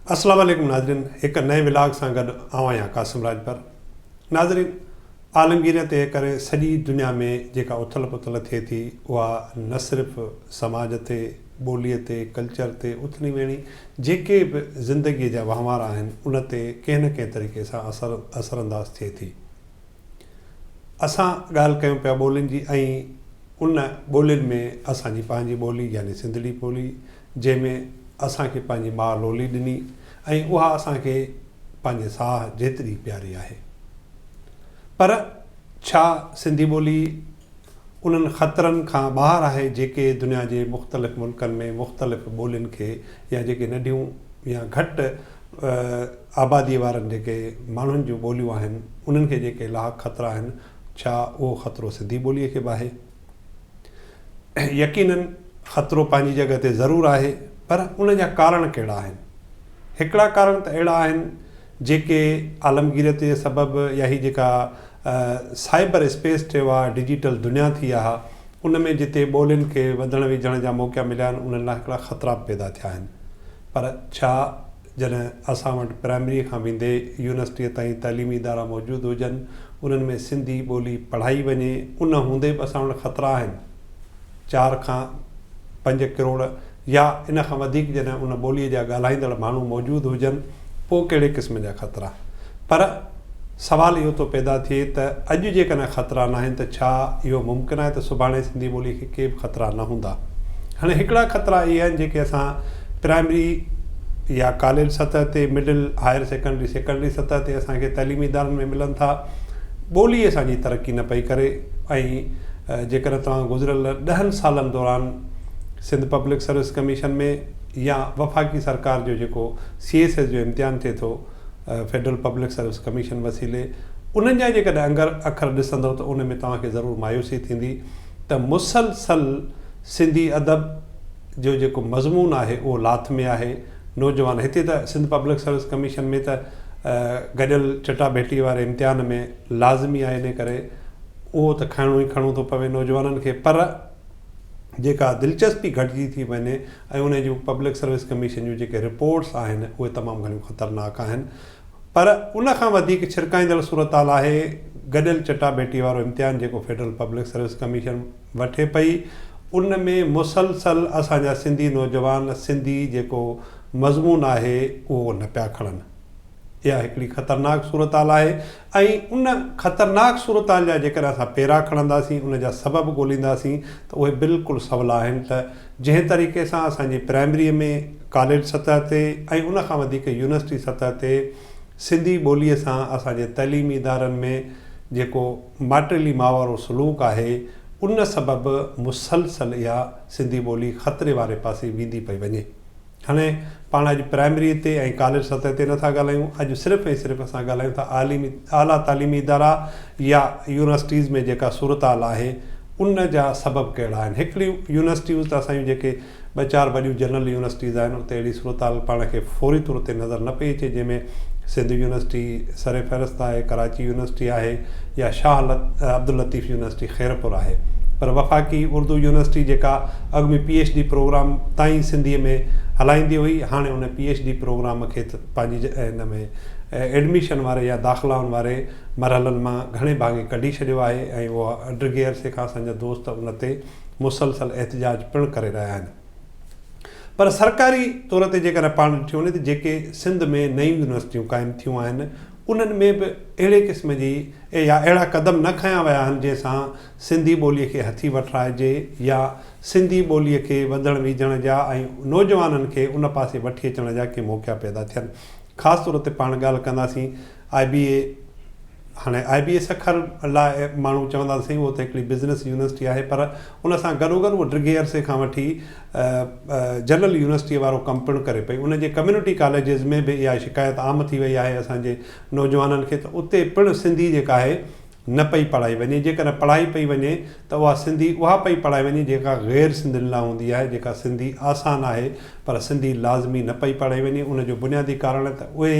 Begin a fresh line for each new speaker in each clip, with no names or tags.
अस्सलाम वालेकुम नाज़रीन, एक नए विलाग सां गॾु आऊं आहियां कासिम राजपर। नाज़रीन, आलमगीर ते करे सॼी दुनिया में जेका उथल पुथल थिए थी उहा न सिर्फ़ु समाज ते, ॿोलीअ ते, कल्चर ते, उथणी वेहणी जेके बि ज़िंदगीअ जा वहिंवार आहिनि उन ते कंहिं न कंहिं तरीक़े सां असरअंदाज़ थिए थी। असां ॻाल्हि कयूं पिया ॿोलियुनि जी, ऐं उन ॿोलियुनि में असांजी पंहिंजी ॿोली यानी सिंधड़ी ॿोली, जंहिंमें असांखे पंहिंजी माउ लोली ॾिनी ऐं उहा असांखे पंहिंजे साह जेतिरी प्यारी आहे। पर छा सिंधी ॿोली उन्हनि ख़तरनि खां ॿाहिरि आहे जेके दुनिया जे मुख़्तलिफ़ मुल्कनि में मुख़्तलिफ़ ॿोलियुनि खे या जेके नंढियूं या घटि आबादीअ वारनि जेके माण्हुनि जूं ॿोलियूं आहिनि उन्हनि खे जेके लाइक़ु ख़तरा आहिनि, छा उहो ख़तरो सिंधी ॿोलीअ खे बि आहे? यकीननि ख़तरो पंहिंजी जॻह ते ज़रूरु आहे, पर उन जा कारण कहिड़ा आहिनि? हिकिड़ा कारण त अहिड़ा आहिनि जेके आलमगीर जे सबबु या ही जेका साइबर स्पेस चयो आहे, डिजिटल दुनिया थी आहे, उन में जिते ॿोलियुनि खे वधण विझण जा मौक़ा मिलिया आहिनि उन्हनि लाइ हिकिड़ा ख़तरा पैदा थिया आहिनि। पर छा जॾहिं असां वटि प्राइमरीअ खां वेंदे यूनिवर्सिटीअ ताईं तइलीमी इदारा मौजूदु हुजनि, उन्हनि में सिंधी ॿोली पढ़ाई वञे, उन हूंदे बि असां वटि ख़तरा आहिनि। 4 खां 5 करोड़ या इन खां वधीक जॾहिं उन ॿोलीअ जा ॻाल्हाईंदड़ माण्हू मौजूदु हुजनि, पोइ कहिड़े क़िस्म जा ख़तरा? पर सवाल इहो थो पैदा थिए त अॼु जेकॾहिं ख़तरा न आहिनि त छा इहो मुमकिन आहे त सुभाणे सिंधी ॿोलीअ खे के बि ख़तरा न हूंदा? हाणे हिकिड़ा ख़तरा इहे आहिनि जेके असां प्राइमरी या कॉलेज सतह ते, मिडिल, हायर सेकेंडरी सतह ते असांखे तइलीमी इदारनि में मिलनि था। ॿोली असांजी तरक़ी न पई करे, ऐं जेकॾहिं तव्हां गुज़िरियल 10 सालनि दौरान सिंध पब्लिक सर्विस कमीशन में या वफ़ाक़ी सरकार जो जेको CSS जो इम्तिहान थिए थो, फेडरल पब्लिक सर्विस कमीशन वसीले, उन्हनि जा जेकॾहिं अखर ॾिसंदव त उन में तव्हांखे ज़रूरु मायूसी थींदी त मुसलसल सिंधी अदब जो जेको मज़मून आहे उहो लाथ में आहे। नौजवान हिते त सिंध पब्लिक सर्विस कमीशन में त गॾियल चटाभेटी वारे इम्तिहान में लाज़मी आहे, इन करे उहो त खणणो थो पवे नौजवाननि खे। पर जेका दिलचस्पी घटिजी थी वञे ऐं उन जूं पब्लिक सर्विस कमीशन जूं जेके रिपोर्ट्स आहिनि उहे तमामु घणियूं ख़तरनाक आहिनि। पर उन खां वधीक छिरकाईंदड़ सूरत हाल आहे गॾियल चटाभेटी वारो इम्तिहान जेको फेडरल पब्लिक सर्विस कमीशन वठे पई, उन में मुसलसल असांजा सिंधी नौजवान सिंधी जेको मज़मून आहे उहो न पिया खणनि। इहा हिकिड़ी ख़तरनाक सूरत हाल आहे, ऐं उन ख़तरनाक सूरत हाल जा जेकर असां पेरा खणंदासीं, उन जा सबबु ॻोल्हींदासीं त उहे बिल्कुलु सवला आहिनि त जंहिं तरीक़े सां असांजी प्राइमरीअ में, कॉलेज सतह ते ऐं उन खां वधीक यूनिवर्सिटी सतह ते सिंधी ॿोलीअ सां असांजे तइलीमी इदारनि में जेको माटेली माउ वारो सलूक आहे, उन सबबु मुसलसल इहा सिंधी ॿोली ख़तरे वारे पासे वेंदी पई वञे। हाणे पाण अॼु प्राइमरीअ ते ऐं कॉलेज सतह ते नथा ॻाल्हायूं, अॼु सिर्फ़ु ऐं सिर्फ़ु असां ॻाल्हायूं था आला तालीमी इदारा या यूनिवर्सिटीज़ में जेका सूरत हाल आहे उन जा सबबु कहिड़ा आहिनि। हिकिड़ियूं यूनिवर्सिटियूं त असांजूं जेके 2-4 वॾियूं जनरल यूनिवर्सिटीज़ आहिनि, उते अहिड़ी सूरत हाल पाण खे फौरी तौर ते नज़र न पई अचे, जंहिंमें सिंध यूनिवर्सिटी सरे फ़हरिस्त आहे, कराची यूनिवर्सिटी आहे, या शाह अब्दुल लतीफ़ यूनिवर्सिटी खैरपुर आहे। पर वफ़ाक़ी उर्दू यूनिवर्सिटी जेका अॻु में PhD प्रोग्राम ताईं सिंधीअ में हलाईंदी हुई, हाणे उन PhD प्रोग्राम खे पंहिंजी इन में एडमिशन वारे या दाख़िलाउनि वारे मरहलनि मां घणे भाङे कढी छॾियो आहे, ऐं उहा अंडरग्रेड से खां असांजा दोस्त उन ते मुसलसल एहतिजाज पिणु करे रहिया आहिनि। पर सरकारी तौर ते जेकॾहिं पाण ॾिठो वञे त जेके सिंध में नयूं यूनिवर्सिटियूं क़ाइमु थियूं आहिनि, उन्हनि में बि अहिड़े क़िस्म जी या अहिड़ा क़दम न खयां विया आहिनि जंहिंसां सिंधी ॿोलीअ खे हथी वठाइजे या सिंधी ॿोलीअ खे वधण विझण जा ऐं नौजवाननि खे उन पासे वठी अचण जा के मौक़ा पैदा थियनि। ख़ासि तौर ते पाण ॻाल्हि कंदासीं IBA। हाणे IBA अखर लाइ माण्हू चवंदासीं उहो त हिकिड़ी बिज़नेस यूनिवर्सिटी आहे, पर उन सां गॾोगॾु उहो डिग्री अरसे खां वठी जनरल यूनिवर्सिटीअ वारो कमु पिणु करे पई। उन जे कम्यूनिटी कॉलेजिस में बि इहा शिकायत आम थी वई आहे असांजे नौजवाननि खे, त उते पिणु सिंधी जेका आहे न पई पढ़ाई वञे। जेकॾहिं पढ़ाई पई वञे त उहा सिंधी उहा पई पढ़ाई वञे जेका ग़ैर सिंधियुनि लाइ हूंदी आहे, जेका सिंधी आसान आहे, पर सिंधी लाज़मी न पई पढ़ाई वञे। उनजो बुनियादी कारण त उहे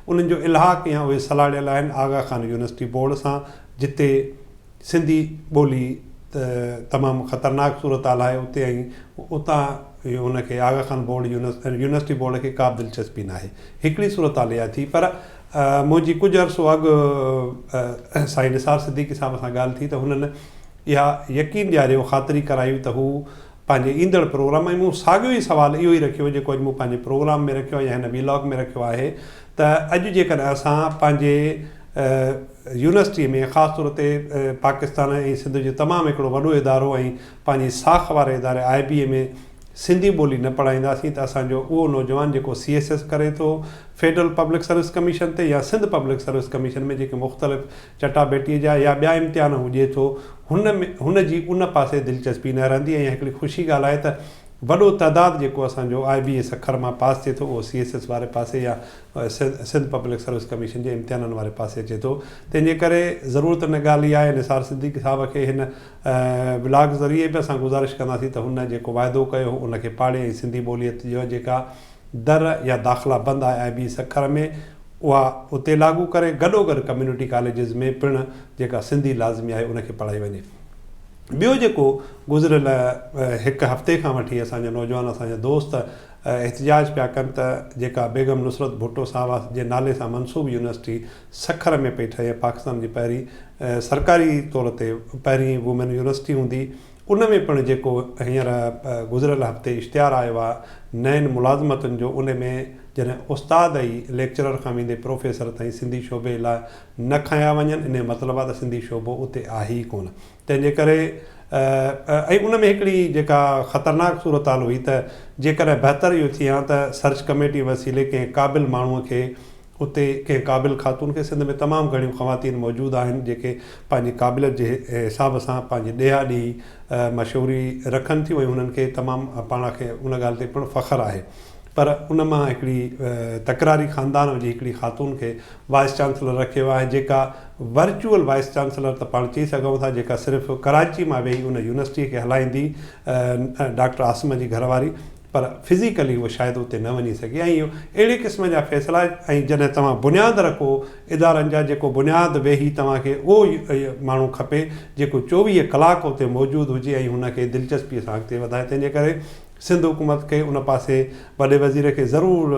उन्हनि जो इलाक़ या उहे सलाड़ियल आहिनि आगा खान यूनिवर्सिटी बोर्ड सां, जिते सिंधी ॿोली तमामु ख़तरनाक सूरत हाल आहे उते, ऐं उतां उनखे आगा खान बोर्ड यूनिवर्सिटी बोर्ड खे का बि दिलचस्पी न आहे। हिकिड़ी सूरत हाल इहा थी। पर मुंहिंजी कुझु अर्सो अॻु साईं निसार सिद्दीकी साहिब सां ॻाल्हि थी त हुननि इहा यकीन ॾियारियो, ख़ातिरी कराई त हू पंहिंजे ईंदड़ प्रोग्राम में मूं साॻियो ई सुवालु इहो ई रखियो जेको अॼु मूं पंहिंजे प्रोग्राम में रखियो आहे या हिन वीलॉग में रखियो आहे त अॼु जेकॾहिं असां पंहिंजे यूनिवर्सिटी में ख़ासि तौर ते पाकिस्तान ऐं सिंध जो तमामु हिकिड़ो वॾो इदारो ऐं पंहिंजी साख वारे इदारे IBA में सिंधी ॿोली न पढ़ाईंदासीं त असांजो उहो नौजवान जेको CSS करे थो फेडरल पब्लिक सर्विस कमीशन ते या सिंध पब्लिक सर्विस कमीशन में जेके मुख़्तलिफ़ चटाभेटीअ जा या ॿिया इम्तिहान हुजे थो हुनजी उन पासे दिलचस्पी न रहंदी। ऐं हिकिड़ी ख़ुशी ॻाल्हि आहे त वॾो तइदादु जेको असांजो IBA सखर मां पास थिए थो उहो CSS वारे पासे या सिंध पब्लिक सर्विस कमीशन जे इम्तिहाननि वारे पासे अचे थो। तंहिंजे करे ज़रूरत न ॻाल्हि इहा आहे निसार सिद्दीकी साहिब खे हिन ब्लॉग ज़रिए बि असां गुज़ारिश कंदासीं त हुन जेको वाइदो कयो उनखे पाड़े ऐं सिंधी ॿोलीअ जो जेका दर या दाख़िला बंदि आहे IBA सखर में उहा उते लागू करे गॾोगॾु कम्यूनिटी कॉलेजिस में पिणु जेका सिंधी लाज़मी आहे उनखे पढ़ाई वञे। ॿियो जेको गुज़िरियल हिकु हफ़्ते खां वठी असांजा नौजवान असांजा दोस्त एहतिजाज पिया कनि त जेका बेगम नुसरत भुट्टो साहिब जे नाले सां मनसूब यूनिवर्सिटी सखर में पई ठहे, पाकिस्तान जी पहिरीं सरकारी तौर ते पहिरीं वुमेन यूनिवर्सिटी हूंदी, उन में पिणु जेको हींअर गुज़िरियल हफ़्ते इश्तिहार आयो आहे नयनि मुलाज़मतुनि जो, उन में जॾहिं उस्ताद ई लेक्चरर खां वेंदे प्रोफेसर ताईं सिंधी शोबे लाइ न खया वञनि, इन जो मतिलबु आहे त सिंधी शोबो उते आहे ई कोन। तंहिंजे करे ऐं उन में हिकिड़ी जेका ख़तरनाक सूरत हाल हुई त जेकॾहिं बहितर इहो थी हा त सर्च कमेटी वसीले कंहिं क़ाबिल माण्हूअ खे उते कंहिं क़ाबिल ख़ातून खे, सिंध में तमामु घणियूं ख़वातीन मौजूदु आहिनि जेके पंहिंजी क़ाबिलियत जे हिसाब सां पंहिंजे ॾेहा ॾींहुं मशहूरी रखनि थियूं ऐं उन्हनि खे तमामु पाण खे उन ॻाल्हि ते पिणु फ़ख़्रु आहे। पर उन मां हिकिड़ी तकरारी ख़ानदान जी हिकिड़ी ख़ातून खे वाइस चांसलर रखियो आहे, जेका वर्चुअल वाइस चांसलर त पाण चई सघूं था, जेका सिर्फ़ु कराची मां वेही उन यूनिवर्सिटी खे हलाईंदी डॉक्टर आसिम जी घरवारी, पर फिज़िकली उहो शायदि उते न वञी सघे। ऐं इहो अहिड़े क़िस्म जा फ़ैसिला, ऐं जॾहिं तव्हां बुनियादु रखो इदारनि जा, जेको बुनियादु वेही तव्हांखे उहो माण्हू खपे जेको 24 कलाक उते मौजूदु हुजे ऐं हुनखे दिलचस्पीअ सां अॻिते वधाए। तंहिंजे करे सिंध हुकूमत खे उन पासे वॾे वज़ीर खे ज़रूरु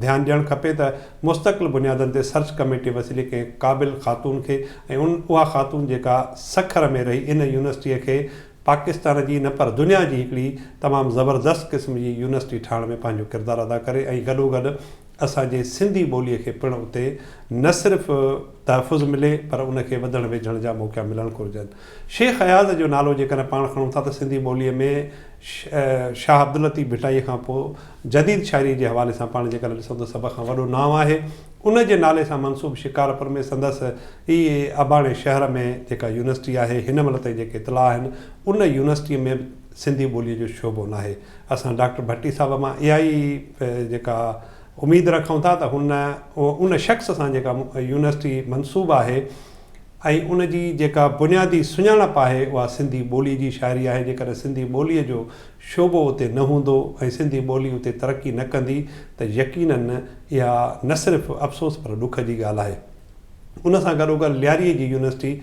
ध्यानु ॾियणु खपे त मुस्तक़िल बुनियादनि ते सर्च कमेटी वसीले कंहिं क़ाबिल ख़ातून खे ऐं उहा ख़ातून जेका सखर में रही इन यूनिवर्सिटीअ खे पाकिस्तान जी न पर दुनिया जी हिकिड़ी तमामु ज़बरदस्त क़िस्म जी यूनिवर्सिटी ठाहिण में पंहिंजो किरदारु अदा करे ऐं गॾोगॾु असांजे सिंधी ॿोलीअ खे पिणु उते न सिर्फ़ु तहफ़ुज़ मिले पर उनखे वधण वेझण जा मौक़ा मिलणु घुरिजनि। शेख अयाज़ जो नालो जेकॾहिं पाण खणूं था त सिंधी ॿोलीअ में शाह अब्दुल लतीफ़ भिटाईअ खां पोइ जदीद शाइरी जे हवाले सां पाण जेकॾहिं ॾिसूं त सभ खां वॾो नाम आहे। उन जे नाले सां मनसूब शिकारपुर में संदसि इहे अबाणे शहर में जेका यूनिवर्सिटी आहे, हिन महिल ताईं जेके इतला आहिनि उन यूनिवर्सिटीअ में सिंधी ॿोलीअ जो शोबो न आहे। असां डॉक्टर भट्टी साहिब मां इहा ई जेका उमेद रखूं था त उन शख़्स सां जेका यूनिवर्सिटी मनसूब आहे ऐं उन जी जेका बुनियादी सुञाणप आहे उहा सिंधी ॿोली जी शाइरी आहे। जेकॾहिं सिंधी ॿोलीअ जो शोबो उते न हूंदो ऐं सिंधी ॿोली उते तरक़ी न कंदी त यकीननि इहा न सिर्फ़ु अफ़सोस पर ॾुख जी ॻाल्हि आहे। उन सां गॾोगॾु लियारीअ जी यूनिवर्सिटी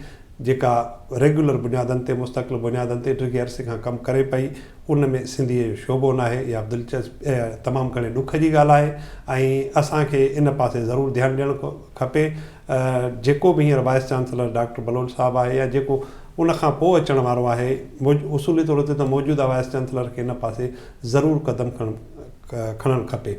जेका रेगुलर बुनियादनि ते मुस्तक़िल बुनियादनि ते टीह अरसे खां कमु करे पई, उन में सिंधीअ जो शोबो न आहे। इहा दिलचस्प तमामु घणे ॾुख जी ॻाल्हि आहे ऐं असांखे इन पासे ज़रूरु ध्यानु ॾियणु खपे। जेको बि हींअर वाइस चांसलर डॉक्टर बलोच साहिबु आहे या जेको उन खां पोइ अचण वारो आहे, उसूली तौर ते त मौजूदा वाइस चांसलर खे इन पासे ज़रूरु क़दम खणणु खपे।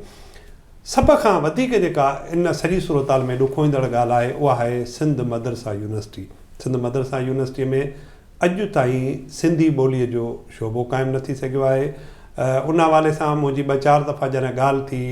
सभ खां वधीक जेका इन सॼी सूरताल में ॾुखोईंदड़ ॻाल्हि आहे उहा आहे सिंध मदरसा यूनिवर्सिटी। सिंध मदरसा यूनिवर्सिटीअ में अॼु ताईं सिंधी ॿोलीअ जो शोबो क़ाइमु न थी सघियो आहे। उन हवाले सां मुंहिंजी 2-4 दफ़ा जॾहिं ॻाल्हि थी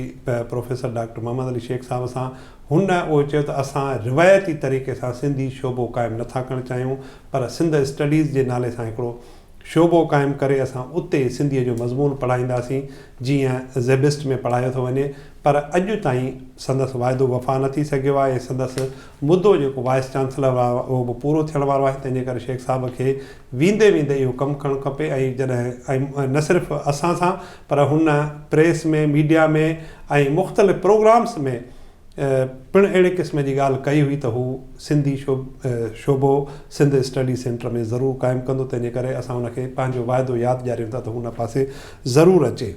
प्रोफेसर डॉक्टर मोहम्मद अली शेख साहिब सां, हुन उहो चयो त असां रिवायती तरीक़े सां सिंधी शोबो क़ाइमु नथा करणु चाहियूं, पर सिंध स्टडीज़ जे नाले सां हिकिड़ो शोबो क़ाइमु करे असां उते सिंधीअ जो मज़मून पढ़ाईंदासीं जीअं ज़ेबिस्ट में पढ़ायो थो वञे। पर अॼु ताईं संदसि वाइदो वफ़ा न थी सघियो आहे ऐं संदसि मुदो जेको वाइस चांसलर आहे उहो बि पूरो थियण वारो आहे। तंहिंजे करे शेख साहिब खे वेंदे वेंदे इहो कमु करणु खपे ऐं जॾहिं न सिर्फ़ु असां सां पर हुन प्रेस में मीडिया में ऐं मुख़्तलिफ़ प्रोग्राम्स में पिणु अहिड़े क़िस्म जी ॻाल्हि कई हुई त हू सिंधी शोबो सिंध स्टडी सेंटर में ज़रूरु क़ाइमु कंदो। तंहिंजे करे असां हुनखे पंहिंजो वाइदो यादि ॾियारियूं था त हुन पासे ज़रूरु अचे।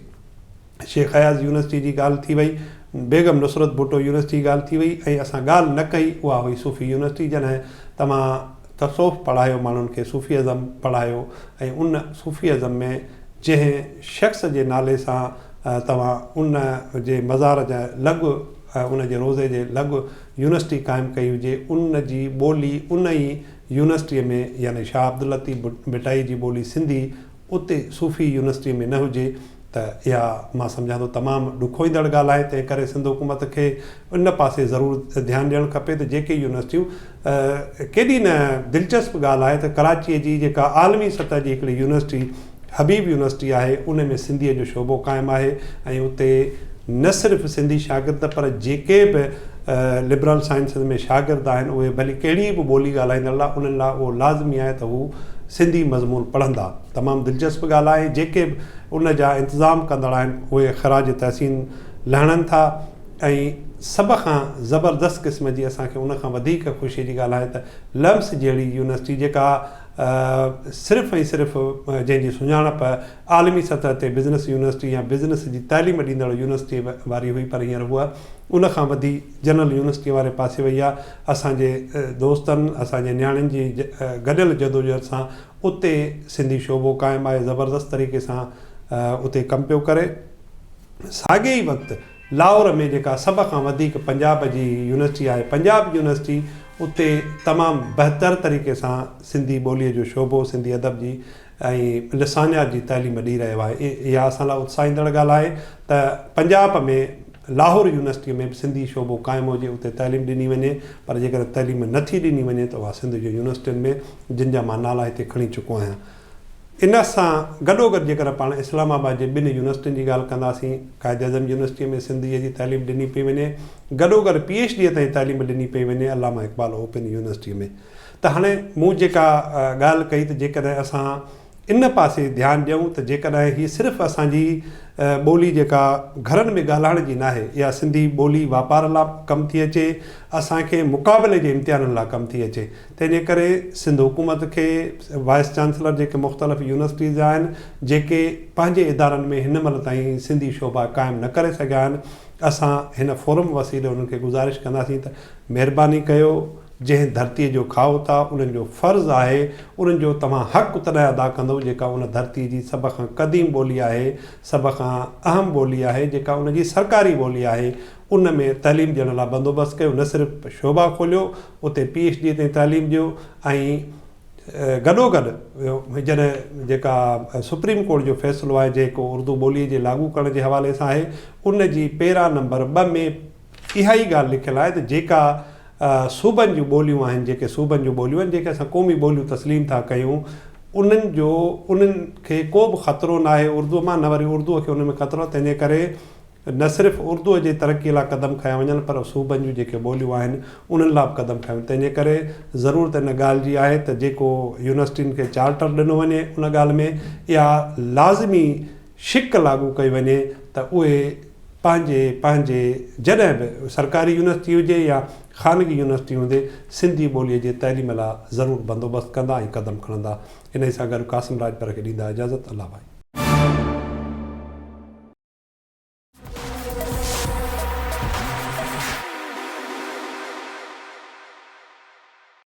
शेख हयाज़ यूनिवर्सिटी जी ॻाल्हि थी वई, बेगम नुसरत भुट्टो यूनिवर्सिटी ॻाल्हि थी वई, ऐं असां ॻाल्हि न कई उहा हुई सूफ़ी यूनिवर्सिटी। जॾहिं तव्हां तसौफ़ पढ़ायो, माण्हुनि खे सूफ़ी अज़म पढ़ायो, ऐं उन सूफ़ी अज़म में जंहिं शख़्स जे नाले सां तव्हां उन जे मज़ार जा लॻु उन जे रोज़े जे लॻु यूनिवर्सिटी क़ाइमु कई हुजे, उन जी ॿोली उन ई यूनिवर्सिटीअ में यानी शाह अब्दुल लतीफ़ भिटाई जी ॿोली सिंधी उते सूफ़ी यूनिवर्सिटी में न हुजे त इहा मां सम्झां थो तमामु ॾुखोईंदड़ ॻाल्हि आहे। तंहिं करे सिंध हुकूमत खे इन पासे ज़रूरु ध्यानु ॾियणु खपे त जेके यूनिवर्सिटियूं केॾी न दिलचस्प ॻाल्हि आहे त कराचीअ जी जेका आलमी सतह जी हिकिड़ी यूनिवर्सिटी हबीब यूनिवर्सिटी आहे, उन में सिंधीअ जो शोबो क़ाइमु आहे, ऐं उते न सिर्फ़ु सिंधी शागिर्द पर जेके बि लिबरल साइंसिस में शागिर्द आहिनि उहे भली कहिड़ी बि ॿोली ॻाल्हाईंदड़ लाइ उन्हनि लाइ उहो लाज़मी आहे त हू सिंधी मज़मून पढ़ंदा। तमामु दिलचस्प ॻाल्हि आहे। जेके बि उन जा इंतिज़ाम कंदड़ आहिनि उहे ख़राज तहसीन लहणनि था, ऐं सभ खां ज़बरदस्त क़िस्म जी असांखे उन खां वधीक ख़ुशी जी ॻाल्हि आहे त लम्स जहिड़ी यूनिवर्सिटी जेका सिर्फ़ु ऐं सिर्फ़ु जंहिंजी सुञाणप आलमी सतह ते बिज़नेस यूनिवर्सिटी या बिज़नेस जी तालीम ॾींदड़ यूनिवर्सिटी वारी हुई, पर हींअर उहा उन खां वधी जनरल यूनिवर्सिटी वारे पासे वई आहे। असांजे दोस्तनि असांजे नियाणियुनि जी गॾियल जदोजहद सां उते सिंधी शोबो क़ाइमु आहे, ज़बरदस्त तरीक़े सां उते कमु पियो करे। साॻे ई वक़्तु लाहौर में जेका सभ खां वधीक पंजाब जी यूनिवर्सिटी आहे, पंजाब यूनिवर्सिटी, उते तमामु बहितर तरीक़े सां सिंधी ॿोलीअ जो शोबो, सिंधी अदब जी ऐं लिसानियात जी तालीम ॾेई रहियो आहे। इहा असां लाइ उत्साहींदड़ ॻाल्हि आहे त पंजाब में लाहौर यूनिवर्सिटीअ में बि सिंधी शोबो क़ाइमु हुजे, उते तालीम ॾिनी वञे। पर जेकर तालीम नथी ॾिनी वञे त उहा सिंध जो यूनिवर्सिटियुनि में जिन जा मां नाला हिते खणी चुको आहियां। इन सां गॾोगॾु जेकर पाण इस्लामाबाद जे ॿिनि यूनिवर्सिटियुनि जी ॻाल्हि कंदासीं, क़ाइद आज़म यूनिवर्सिटीअ में सिंधीअ जी तालीम ॾिनी पई वञे, गॾोगॾु PhD ताईं तालीम ॾिनी पई वञे अलामा इक़बाल ओपन यूनिवर्सिटीअ में। त हाणे मूं जेका ॻाल्हि कई त जेकॾहिं असां इन पासे ध्यानु ॾियूं त जेकॾहिं हीअ सिर्फ़ु असांजी ॿोली जेका घरनि में ॻाल्हाइण जी न आहे, इहा सिंधी ॿोली वापार लाइ कमु थी अचे, असांखे मुक़ाबले जे इम्तिहाननि लाइ कमु थी अचे। तंहिंजे करे सिंध हुकूमत खे वाइस चांसलर जेके मुख़्तलिफ़ यूनिवर्सिटीज़ आहिनि जेके पंहिंजे इदारनि में हिन महिल ताईं सिंधी शोबा क़ाइमु न करे सघिया आहिनि, असां हिन फोरम वसीले उन्हनि खे गुज़ारिश कंदासीं त महिरबानी कयो, जंहिं धरतीअ जो खाओ था उन्हनि जो फ़र्ज़ु आहे, उन्हनि जो तव्हां हक़ु तॾहिं अदा कंदो जेका उन धरतीअ जी सभ खां क़दीम ॿोली आहे, सभ खां अहम ॿोली आहे, जेका उन जी सरकारी ॿोली आहे। उन में तालीम ॾियण लाइ बंदोबस्तु कयो, न सिर्फ़ु शोबा खोलियो, उते PhD ताईं तालीम ॾियो, ऐं गॾोगॾु जॾहिं जेका सुप्रीम कोर्ट जो फ़ैसिलो आहे जेको उर्दू ॿोलीअ जे लागू करण जे हवाले सां आहे, उन जी पेरा नंबर 2 में इहा ई ॻाल्हि लिखियलु आहे त जेका सूबनि जूं ॿोलियूं आहिनि, जेके सूबनि जूं ॿोलियूं आहिनि जेके असां क़ौमी ॿोलियूं तस्लीम था कयूं, उन्हनि खे को बि ख़तरो न आहे उर्दूअ मां, न वरी उर्दूअ खे उन में ख़तरो। तंहिंजे करे न सिर्फ़ु उर्दूअ जे तरक़ीअ लाइ क़दम खयां वञनि, पर सूबनि जूं जेके ॿोलियूं आहिनि उन्हनि लाइ बि क़दम खयां वञनि। तंहिंजे करे ज़रूरत इन ॻाल्हि जी आहे त जेको यूनिवर्सिटियुनि खे चार्टर ॾिनो वञे उन ॻाल्हि में इहा लाज़मी शिक लागू कई वञे त उहे पंहिंजे जॾहिं बि सरकारी यूनिवर्सिटी हुजे या ख़ानगी यूनिवर्सिटी हुजे, सिंधी ॿोलीअ जे तइलीम लाइ ज़रूरु बंदोबस्तु कंदा ऐं क़दम खणंदा। इन सां गॾु क़ासिम राजपर खे ॾींदा इजाज़त। अल्लाह भाई।